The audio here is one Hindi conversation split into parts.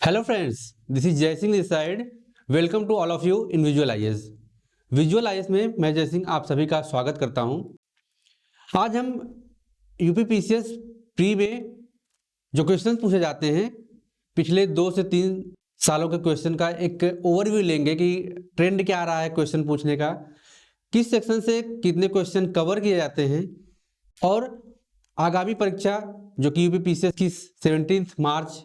Hello friends, this is Jai Singh this side. Welcome to all of you in visual IAS. Visual IAS में मैं जय सिंह आप सभी का स्वागत करता हूं। आज हम यूपीपीसीएस प्री में जो क्वेश्चन पूछे जाते हैं पिछले 2 से 3 सालों के क्वेश्चन का एक ओवरव्यू लेंगे कि ट्रेंड क्या आ रहा है क्वेश्चन पूछने का, किस सेक्शन से कितने क्वेश्चन कवर किए जाते हैं और आगामी परीक्षा जो कि यूपीपीसीएस की 17 मार्च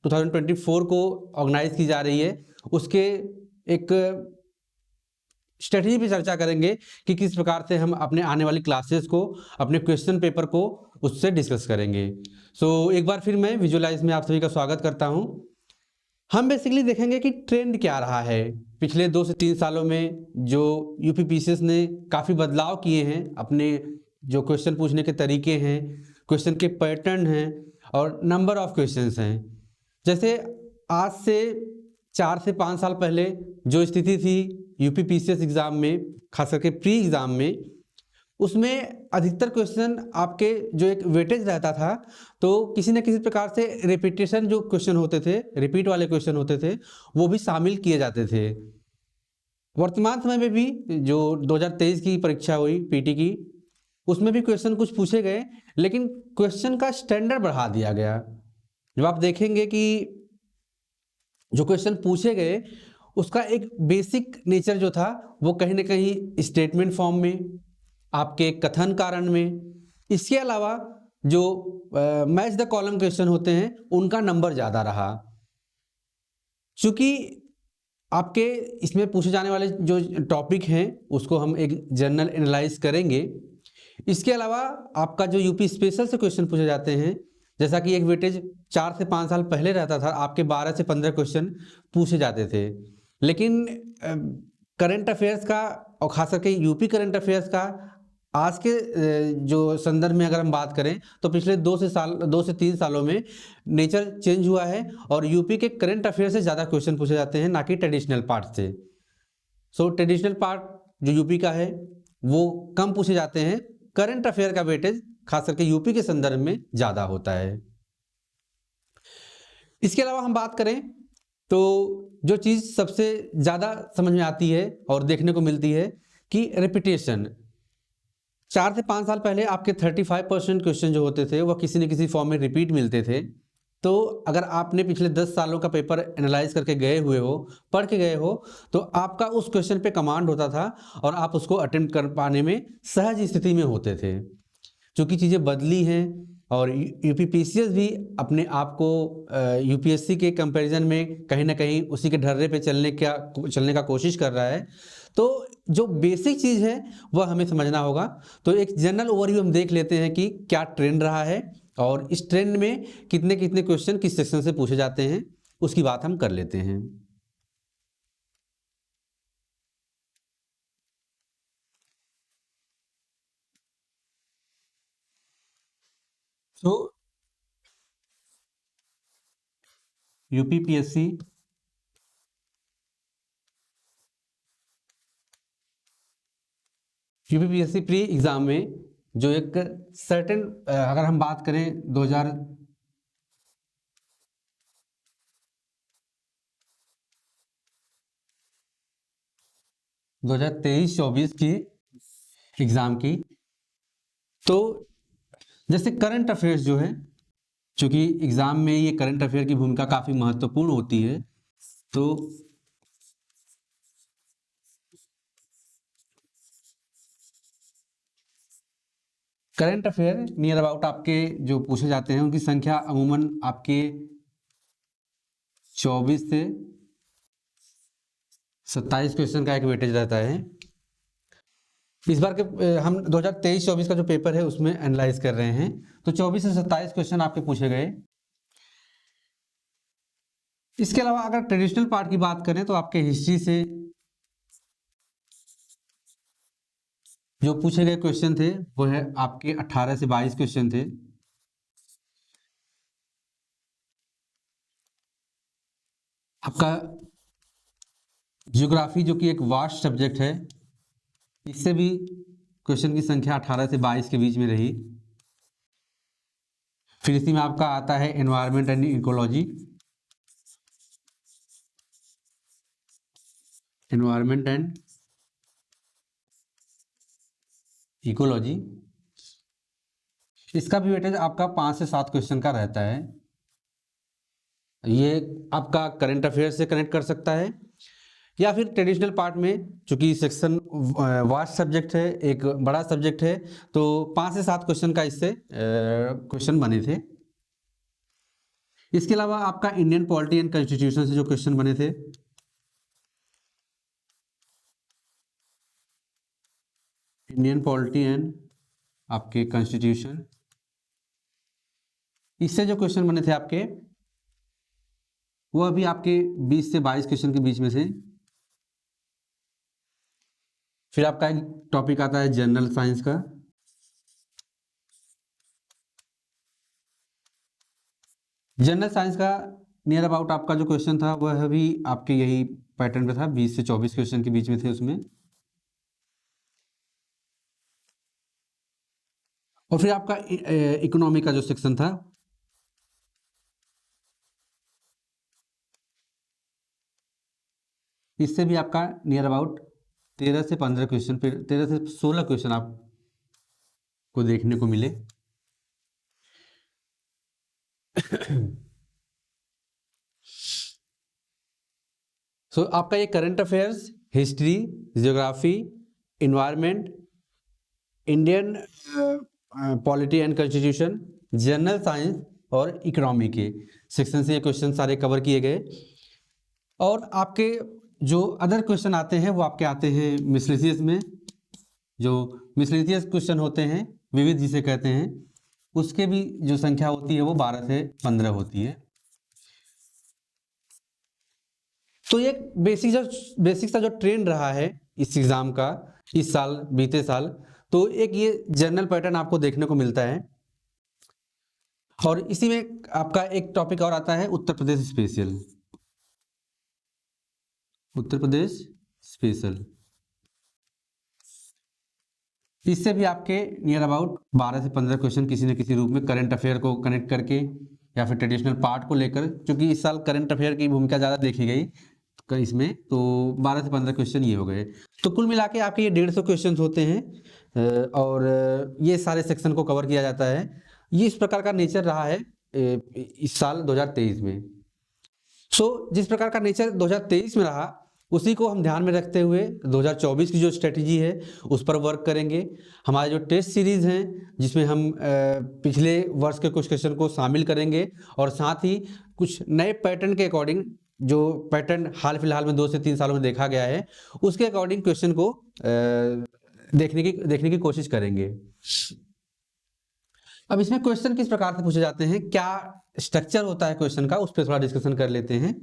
2024 को ऑर्गेनाइज की जा रही है, उसके एक स्ट्रेटजी पे चर्चा करेंगे कि किस प्रकार से हम अपने आने वाली क्लासेस को, अपने क्वेश्चन पेपर को उससे डिस्कस करेंगे। एक बार फिर मैं विजुअलाइज में आप सभी का स्वागत करता हूं। हम बेसिकली देखेंगे कि ट्रेंड क्या रहा है पिछले 2 से 3 सालों में। जो यूपीपीसीएस ने काफ़ी बदलाव किए हैं, अपने जो क्वेश्चन पूछने के तरीके हैं, क्वेश्चन के पैटर्न हैं और नंबर ऑफ क्वेश्चंस हैं। जैसे आज से 4 से 5 साल पहले जो स्थिति थी यूपीपीसीएस एग्ज़ाम में, खास करके प्री एग्ज़ाम में, उसमें अधिकतर क्वेश्चन आपके जो एक वेटेज रहता था, तो किसी न किसी प्रकार से रिपीटेशन जो क्वेश्चन होते थे, रिपीट वाले क्वेश्चन होते थे, वो भी शामिल किए जाते थे। वर्तमान समय में भी जो 2023 की परीक्षा हुई पीटी की, उसमें भी क्वेश्चन कुछ पूछे गए, लेकिन क्वेश्चन का स्टैंडर्ड बढ़ा दिया गया। जब आप देखेंगे कि जो क्वेश्चन पूछे गए उसका एक बेसिक नेचर जो था वो कहीं ना कहीं स्टेटमेंट फॉर्म में, आपके कथन कारण में, इसके अलावा जो मैच द कॉलम क्वेश्चन होते हैं उनका नंबर ज़्यादा रहा। चूँकि आपके इसमें पूछे जाने वाले जो टॉपिक हैं उसको हम एक जनरल एनालाइज करेंगे। इसके अलावा आपका जो यूपी स्पेशल से क्वेश्चन पूछे जाते हैं, जैसा कि एक वेटेज 4 से 5 साल पहले रहता था, आपके 12 से 15 क्वेश्चन पूछे जाते थे, लेकिन करंट अफेयर्स का और खास करके यूपी करंट अफेयर्स का आज के जो संदर्भ में अगर हम बात करें तो पिछले 2 से 3 सालों में नेचर चेंज हुआ है और यूपी के करंट अफेयर से ज़्यादा क्वेश्चन पूछे जाते हैं, ना कि ट्रेडिशनल पार्ट से। ट्रेडिशनल पार्ट जो यूपी का है वो कम पूछे जाते हैं, करंट अफेयर का वेटेज खास करके यूपी के संदर्भ में ज़्यादा होता है। इसके अलावा हम बात करें तो जो चीज़ सबसे ज़्यादा समझ में आती है और देखने को मिलती है कि रिपीटेशन। 4 से 5 साल पहले आपके 35% क्वेश्चन जो होते थे वह किसी न किसी फॉर्म में रिपीट मिलते थे। तो अगर आपने पिछले 10 सालों का पेपर एनालाइज करके गए हुए हो, पढ़ के गए हो, तो आपका उस क्वेश्चन पे कमांड होता था और आप उसको अटेम्प्ट कर पाने में सहज स्थिति में होते थे। चूँकि चीज़ें बदली हैं और यूपीपीसीएस भी अपने आप को यूपीएससी के कंपैरिजन में कहीं ना कहीं उसी के ढर्रे पे चलने का कोशिश कर रहा है। तो जो बेसिक चीज़ है वह हमें समझना होगा। तो एक जनरल ओवरव्यू हम देख लेते हैं कि क्या ट्रेंड रहा है और इस ट्रेंड में कितने कितने क्वेश्चन किस सेक्शन से पूछे जाते हैं, उसकी बात हम कर लेते हैं। तो यूपीपीएससी प्री एग्ज़ाम में जो एक सर्टेन, अगर हम बात करें 2023-24 की एग्ज़ाम की, तो जैसे करंट अफेयर्स जो है, चूँकि एग्ज़ाम में ये करंट अफेयर की भूमिका काफ़ी महत्वपूर्ण होती है, तो करंट अफेयर नियर अबाउट आपके जो पूछे जाते हैं उनकी संख्या अमूमन आपके 24 से 27 क्वेश्चन का एक वेटेज रहता है। इस बार के हम 2023-24 का जो पेपर है उसमें एनालाइज कर रहे हैं, तो 24 से 27 क्वेश्चन आपके पूछे गए। इसके अलावा अगर ट्रेडिशनल पार्ट की बात करें तो आपके हिस्ट्री से जो पूछे गए क्वेश्चन थे वो है आपके 18 से 22 क्वेश्चन थे। आपका ज्योग्राफी जो कि एक वास्ट सब्जेक्ट है, इससे भी क्वेश्चन की संख्या 18 से 22 के बीच में रही। फिर इसी में आपका आता है environment and ecology, environment and ecology, इसका भी वेटेज आपका 5 से 7 क्वेश्चन का रहता है। ये आपका करंट अफेयर से कनेक्ट कर सकता है या फिर ट्रेडिशनल पार्ट में, चूंकि सेक्शन वास्ट सब्जेक्ट है, एक बड़ा सब्जेक्ट है, तो 5 से 7 क्वेश्चन का इससे क्वेश्चन बने थे। इसके अलावा आपका इंडियन पॉलिटी एंड कॉन्स्टिट्यूशन से जो क्वेश्चन बने थे, इंडियन पॉलिटी एंड आपके कॉन्स्टिट्यूशन, इससे जो क्वेश्चन बने थे आपके, वो अभी आपके 20 से 22 क्वेश्चन के बीच में से। फिर आपका एक टॉपिक आता है जनरल साइंस का, जनरल साइंस का नियर अबाउट आपका जो क्वेश्चन था वह भी आपके यही पैटर्न पे था, 20 से 24 क्वेश्चन के बीच में थे उसमें। और फिर आपका इकोनॉमी का जो सेक्शन था, इससे भी आपका नियर अबाउट 13 से 15 क्वेश्चन, फिर 13 से 16 क्वेश्चन आपको देखने को मिले। सो आपका ये current affairs, history, geography, environment, Indian polity and constitution, general science और इकोनॉमी के सेक्शन से ये क्वेश्चन सारे कवर किए गए। और आपके जो अदर क्वेश्चन आते हैं वो आपके आते हैं मिसलेनियस में, जो मिसलेनियस क्वेश्चन होते हैं, विविध जिसे कहते हैं, उसके भी जो संख्या होती है वो 12 से 15 होती है। तो ये बेसिक सा जो ट्रेंड रहा है इस एग्जाम का, इस साल, बीते साल, तो एक ये जनरल पैटर्न आपको देखने को मिलता है। और इसी में आपका एक टॉपिक और आता है उत्तर प्रदेश स्पेशल, उत्तर प्रदेश स्पेशल, इससे भी आपके नियर अबाउट 12 से 15 क्वेश्चन किसी न किसी रूप में करंट अफेयर को कनेक्ट करके या फिर ट्रेडिशनल पार्ट को लेकर, क्योंकि इस साल करंट अफेयर की भूमिका ज़्यादा देखी गई इसमें, तो 12 से 15 क्वेश्चन ये हो गए। तो कुल मिला के आपके ये 150 क्वेश्चन होते हैं और ये सारे सेक्शन को कवर किया जाता है। ये इस प्रकार का नेचर रहा है इस साल 2023 में। जिस प्रकार का नेचर 2023 में रहा, उसी को हम ध्यान में रखते हुए 2024 की जो स्ट्रेटजी है उस पर वर्क करेंगे। हमारे जो टेस्ट सीरीज़ हैं जिसमें हम पिछले वर्ष के कुछ क्वेश्चन को शामिल करेंगे और साथ ही कुछ नए पैटर्न के अकॉर्डिंग, जो पैटर्न हाल फिलहाल में 2 से 3 सालों में देखा गया है, उसके अकॉर्डिंग क्वेश्चन को देखने की कोशिश करेंगे। अब इसमें क्वेश्चन किस प्रकार से पूछे जाते हैं, क्या स्ट्रक्चर होता है क्वेश्चन का, उस पर थोड़ा डिस्कशन कर लेते हैं।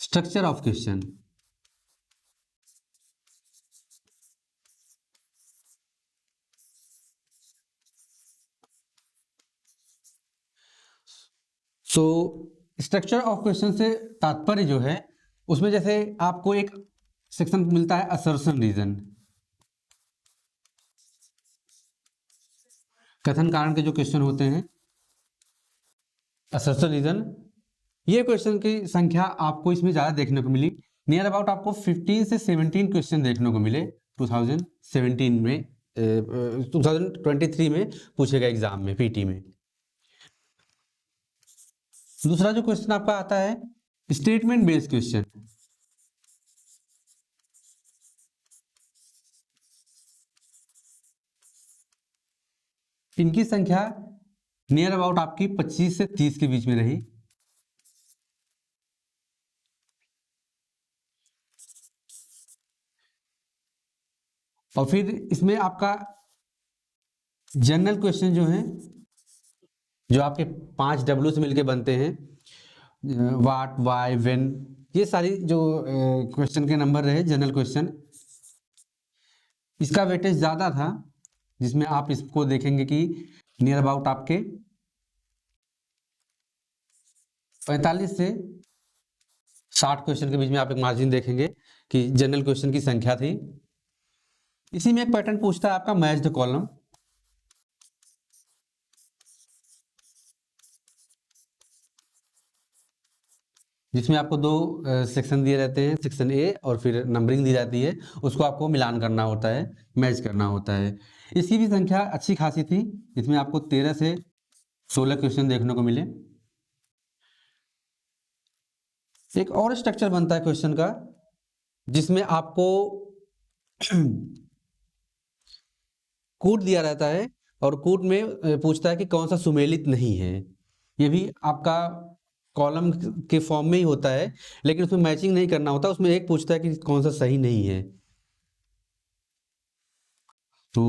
स्ट्रक्चर ऑफ क्वेश्चन, तो स्ट्रक्चर ऑफ क्वेश्चन से तात्पर्य जो है, उसमें जैसे आपको एक सेक्शन मिलता है असर्शन रीजन, कथन कारण के जो क्वेश्चन होते हैं, असर्शन रीजन, ये क्वेश्चन की संख्या आपको इसमें ज़्यादा देखने को मिली। नियर अबाउट आपको 15 से 17 क्वेश्चन देखने को मिले 2017 में, 2023 में पूछे गए एग्जाम में, पीटी में। दूसरा जो क्वेश्चन आपका आता है स्टेटमेंट बेस्ड क्वेश्चन, इनकी संख्या नियर अबाउट आपकी 25 से 30 के बीच में रही। और फिर इसमें आपका जनरल क्वेश्चन जो है, जो आपके 5 W से मिलके बनते हैं, व्हाट, व्हाई, व्हेन, ये सारी जो क्वेश्चन के नंबर रहे जनरल क्वेश्चन, इसका वेटेज ज़्यादा था, जिसमें आप इसको देखेंगे कि नियर अबाउट आपके 45 से 60 क्वेश्चन के बीच में आप एक मार्जिन देखेंगे कि जनरल क्वेश्चन की संख्या थी। इसी में एक पैटर्न पूछता है आपका मैच द कॉलम, जिसमें आपको दो सेक्शन दिए रहते हैं, सेक्शन ए और फिर नंबरिंग दी जाती है, उसको आपको मिलान करना होता है, मैच करना होता है। इसकी भी संख्या अच्छी खासी थी, इसमें आपको 13 से 16 क्वेश्चन देखने को मिले। एक और स्ट्रक्चर बनता है क्वेश्चन का, जिसमें आपको कूट दिया रहता है और कूट में पूछता है कि कौन सा सुमेलित नहीं है। ये भी आपका कॉलम के फॉर्म में ही होता है, लेकिन उसमें मैचिंग नहीं करना होता, उसमें एक पूछता है कि कौन सा सही नहीं है। तो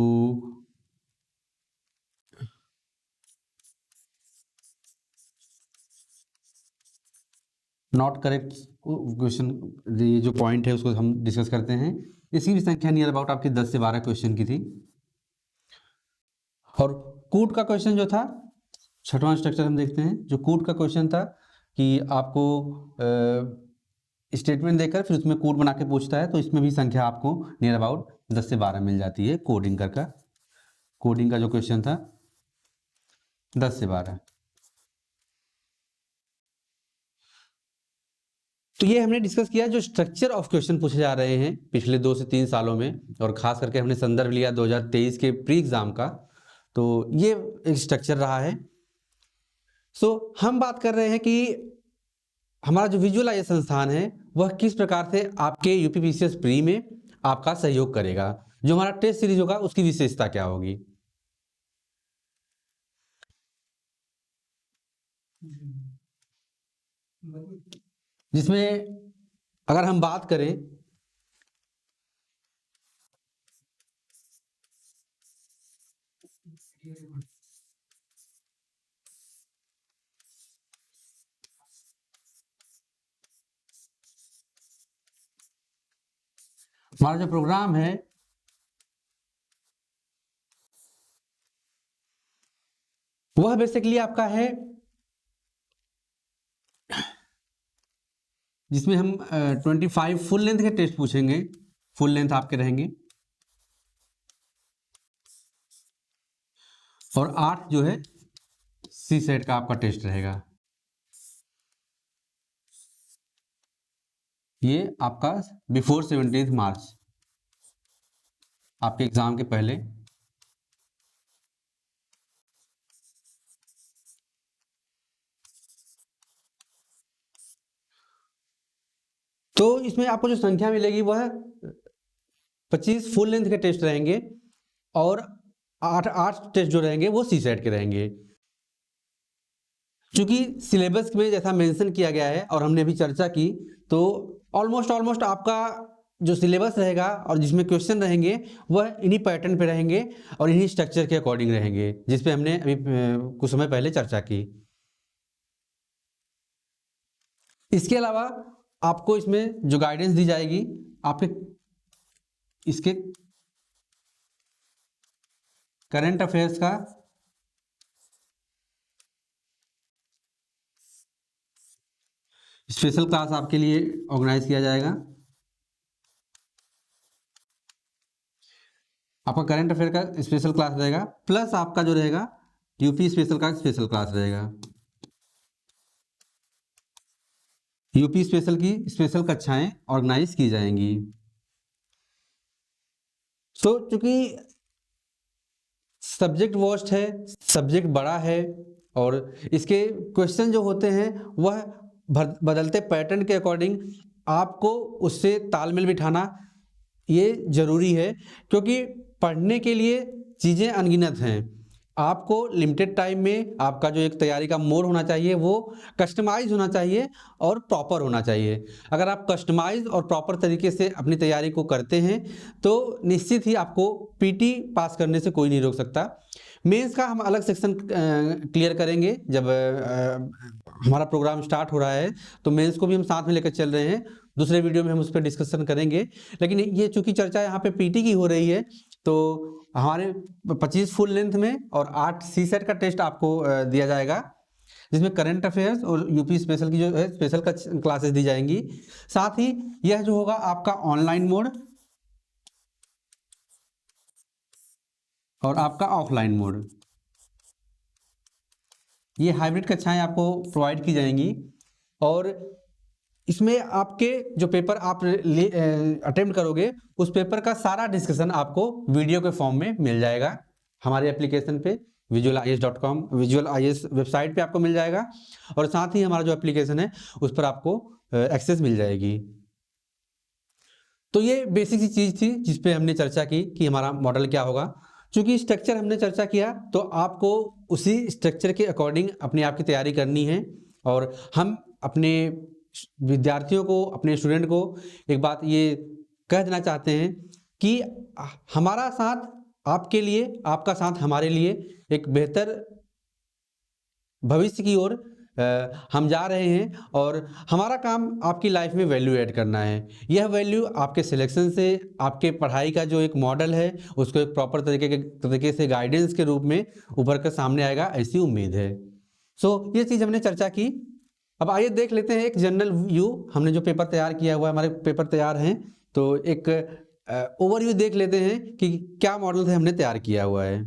नॉट करेक्ट क्वेश्चन, ये जो पॉइंट है उसको हम डिस्कस करते हैं। इसकी भी संख्या नियर अबाउट आपकी 10 से 12 क्वेश्चन की थी। और कूट का क्वेश्चन जो था, छठवां स्ट्रक्चर हम देखते हैं। जो कूट का क्वेश्चन था कि आपको स्टेटमेंट देकर फिर उसमें कोड बना के पूछता है, तो इसमें भी संख्या आपको नियर अबाउट 10 से 12 मिल जाती है। कोडिंग का जो क्वेश्चन था 10 से 12। तो ये हमने डिस्कस किया जो स्ट्रक्चर ऑफ क्वेश्चन पूछे जा रहे हैं पिछले 2 से 3 सालों में, और खास करके हमने संदर्भ लिया 2023 के प्री एग्जाम का, तो ये एक स्ट्रक्चर रहा है। हम बात कर रहे हैं कि हमारा जो विजुअलाइज संस्थान है वह किस प्रकार से आपके यूपीपीसीएस प्री में आपका सहयोग करेगा, जो हमारा टेस्ट सीरीज होगा उसकी विशेषता क्या होगी। जिसमें अगर हम बात करें हमारा जो प्रोग्राम है वह बेसिकली आपका है, जिसमें हम 25 फुल लेंथ के टेस्ट पूछेंगे, फुल लेंथ आपके रहेंगे, और 8 जो है सी सेट का आपका टेस्ट रहेगा। ये आपका बिफोर 17 मार्च, आपके एग्जाम के पहले। तो इसमें आपको जो संख्या मिलेगी वह 25 फुल लेंथ के टेस्ट रहेंगे, और 8 टेस्ट जो रहेंगे वो सी सेट के रहेंगे। क्योंकि सिलेबस में जैसा मेंशन किया गया है और हमने अभी चर्चा की, तो ऑलमोस्ट आपका जो सिलेबस रहेगा और जिसमें क्वेश्चन रहेंगे वह इन्हीं पैटर्न पे रहेंगे और इन्हीं स्ट्रक्चर के अकॉर्डिंग रहेंगे, जिस पे हमने अभी कुछ समय पहले चर्चा की। इसके अलावा आपको इसमें जो गाइडेंस दी जाएगी आपके इसके करंट अफेयर्स का स्पेशल क्लास आपके लिए ऑर्गेनाइज किया जाएगा। आपका करंट अफेयर का स्पेशल क्लास रहेगा, प्लस आपका जो रहेगा यूपी स्पेशल का स्पेशल क्लास रहेगा। यूपी स्पेशल की स्पेशल कक्षाएं ऑर्गेनाइज की जाएंगी। चूंकि सब्जेक्ट वॉस्ट है, सब्जेक्ट बड़ा है, और इसके क्वेश्चन जो होते हैं वह बदलते पैटर्न के अकॉर्डिंग आपको उससे तालमेल बिठाना ये जरूरी है, क्योंकि पढ़ने के लिए चीज़ें अनगिनत हैं। आपको लिमिटेड टाइम में आपका जो एक तैयारी का मोड होना चाहिए वो कस्टमाइज होना चाहिए और प्रॉपर होना चाहिए। अगर आप कस्टमाइज और प्रॉपर तरीके से अपनी तैयारी को करते हैं तो निश्चित ही आपको पीटी पास करने से कोई नहीं रोक सकता। मेंस का हम अलग सेक्शन क्लियर करेंगे जब हमारा प्रोग्राम स्टार्ट हो रहा है, तो मेंस को भी हम साथ में लेकर चल रहे हैं, दूसरे वीडियो में हम उस पर डिस्कशन करेंगे। लेकिन ये चूंकि चर्चा यहाँ पे पीटी की हो रही है, तो हमारे 25 फुल लेंथ में और 8 सी सेट का टेस्ट आपको दिया जाएगा, जिसमें करंट अफेयर्स और यूपी स्पेशल की जो है स्पेशल का क्लासेस दी जाएंगी। साथ ही यह जो होगा आपका ऑनलाइन मोड, और आपका ऑफलाइन मोड। ये हाइब्रिड कक्षाएं आपको प्रोवाइड की जाएंगी और इसमें आपके जो पेपर आप अटेम्प्ट करोगे उस पेपर का सारा डिस्कशन आपको वीडियो के फॉर्म में मिल जाएगा हमारे एप्लीकेशन पे visualies.com visualies वेबसाइट पे आपको मिल जाएगा और साथ ही हमारा जो एप्लीकेशन है उस पर आपको एक्सेस मिल जाएगी। तो ये बेसिक सी चीज़ थी जिस पे हमने चर्चा की कि हमारा मॉडल क्या होगा। चूंकि स्ट्रक्चर हमने चर्चा किया तो आपको उसी स्ट्रक्चर के अकॉर्डिंग अपने आप की तैयारी करनी है और हम अपने विद्यार्थियों को, अपने स्टूडेंट को एक बात ये कह देना चाहते हैं कि हमारा साथ आपके लिए, आपका साथ हमारे लिए एक बेहतर भविष्य की ओर हम जा रहे हैं और हमारा काम आपकी लाइफ में वैल्यू ऐड करना है। यह वैल्यू आपके सिलेक्शन से, आपके पढ़ाई का जो एक मॉडल है उसको एक प्रॉपर तरीके से गाइडेंस के रूप में उभर कर सामने आएगा, ऐसी उम्मीद है। सो ये चीज़ हमने चर्चा की। अब आइए देख लेते हैं एक जनरल व्यू। हमने जो पेपर तैयार किया हुआ है, हमारे पेपर तैयार हैं, तो एक ओवरव्यू देख लेते हैं कि क्या मॉडल से हमने तैयार किया हुआ है।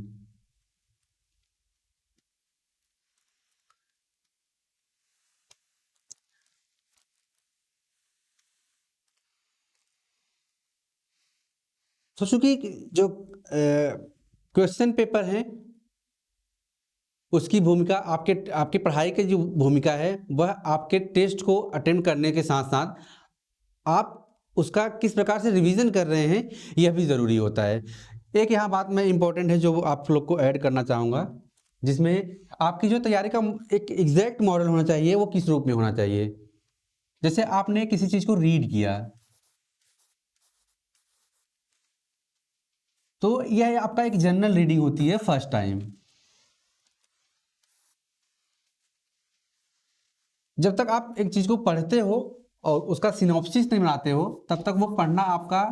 तो चूंकि जो क्वेश्चन पेपर है उसकी भूमिका आपके पढ़ाई की जो भूमिका है वह आपके टेस्ट को अटेम्प्ट करने के साथ साथ आप उसका किस प्रकार से रिवीजन कर रहे हैं यह भी ज़रूरी होता है। एक यहाँ बात मैं इम्पोर्टेंट है जो आप लोग को ऐड करना चाहूँगा, जिसमें आपकी जो तैयारी का एक एग्जैक्ट मॉडल होना चाहिए वो किस रूप में होना चाहिए। जैसे आपने किसी चीज़ को रीड किया तो यह आपका एक जनरल रीडिंग होती है फर्स्ट टाइम। जब तक आप एक चीज को पढ़ते हो और उसका सिनॉप्सिस नहीं बनाते हो तब तक वो पढ़ना आपका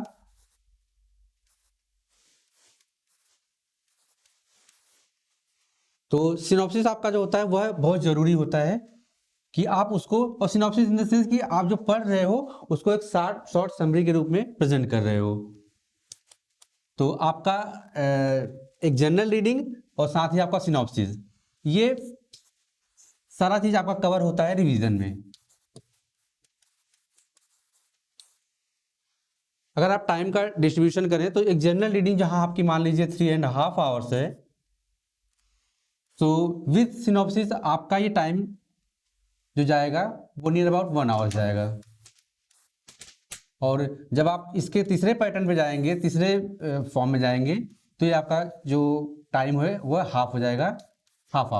तो सिनॉप्सिस आपका जो होता है वह बहुत जरूरी होता है कि आप उसको, और सिनॉप्सिस इन द सेंस कि आप जो पढ़ रहे हो उसको एक शॉर्ट समरी के रूप में प्रेजेंट कर रहे हो। तो आपका एक जनरल रीडिंग और साथ ही आपका सिनॉप्सिस, ये सारा चीज आपका कवर होता है रिवीजन में। अगर आप टाइम का डिस्ट्रीब्यूशन करें तो एक जनरल रीडिंग जहां आपकी मान लीजिए 3.5 आवर्स है, तो विद सिनॉप्सिस आपका ये टाइम जो जाएगा वो नियर अबाउट 1 आवर जाएगा। और जब आप इसके तीसरे पैटर्न पे जाएंगे, तीसरे फॉर्म में जाएंगे, तो ये आपका जो टाइम है वह हाफ हो जाएगा, हाफ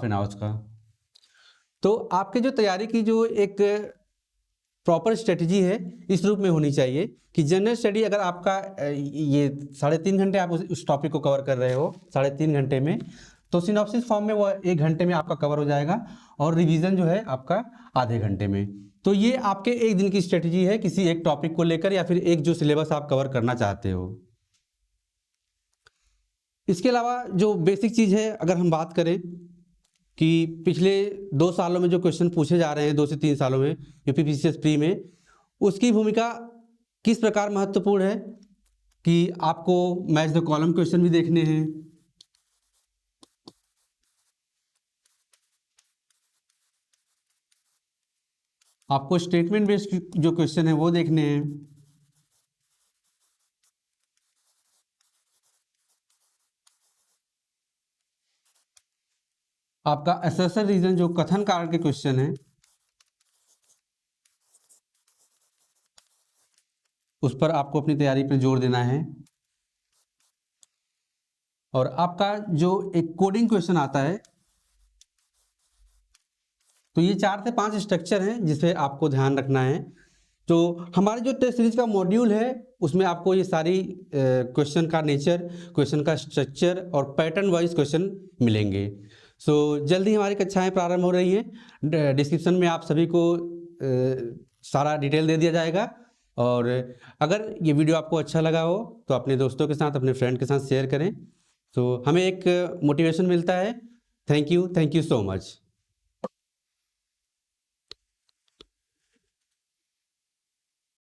एन आवर्स का। तो आपके जो तैयारी की जो एक प्रॉपर स्ट्रेटजी है इस रूप में होनी चाहिए कि जनरल स्टडी अगर आपका ये 3.5 घंटे आप उस टॉपिक को कवर कर रहे हो 3.5 घंटे में, तो सिनॉप्सिस फॉर्म में वो 1 घंटे में आपका कवर हो जाएगा और रिवीजन जो है आपका आधे घंटे में। तो ये आपके एक दिन की स्ट्रेटजी है किसी एक टॉपिक को लेकर या फिर एक जो सिलेबस आप कवर करना चाहते हो। इसके अलावा जो बेसिक चीज़ है, अगर हम बात करें कि पिछले 2 सालों में जो क्वेश्चन पूछे जा रहे हैं, 2 से 3 सालों में यूपीपीसीएस प्री में, उसकी भूमिका किस प्रकार महत्वपूर्ण है कि आपको मैच द कॉलम क्वेश्चन भी देखने हैं, आपको स्टेटमेंट बेस्ड जो क्वेश्चन है वो देखने हैं, आपका असर्शन रीजन जो कथन कारण के क्वेश्चन है उस पर आपको अपनी तैयारी पर जोर देना है, और आपका जो एक कोडिंग क्वेश्चन आता है, तो ये 4 से 5 स्ट्रक्चर हैं जिसे आपको ध्यान रखना है। तो हमारे जो टेस्ट सीरीज का मॉड्यूल है उसमें आपको ये सारी क्वेश्चन का नेचर, क्वेश्चन का स्ट्रक्चर और पैटर्न वाइज क्वेश्चन मिलेंगे। सो जल्दी हमारी कक्षाएं प्रारंभ हो रही हैं। डिस्क्रिप्शन में आप सभी को सारा डिटेल दे दिया जाएगा, और अगर ये वीडियो आपको अच्छा लगा हो तो अपने दोस्तों के साथ, अपने फ्रेंड के साथ शेयर करें, तो हमें एक मोटिवेशन मिलता है। Thank you so much.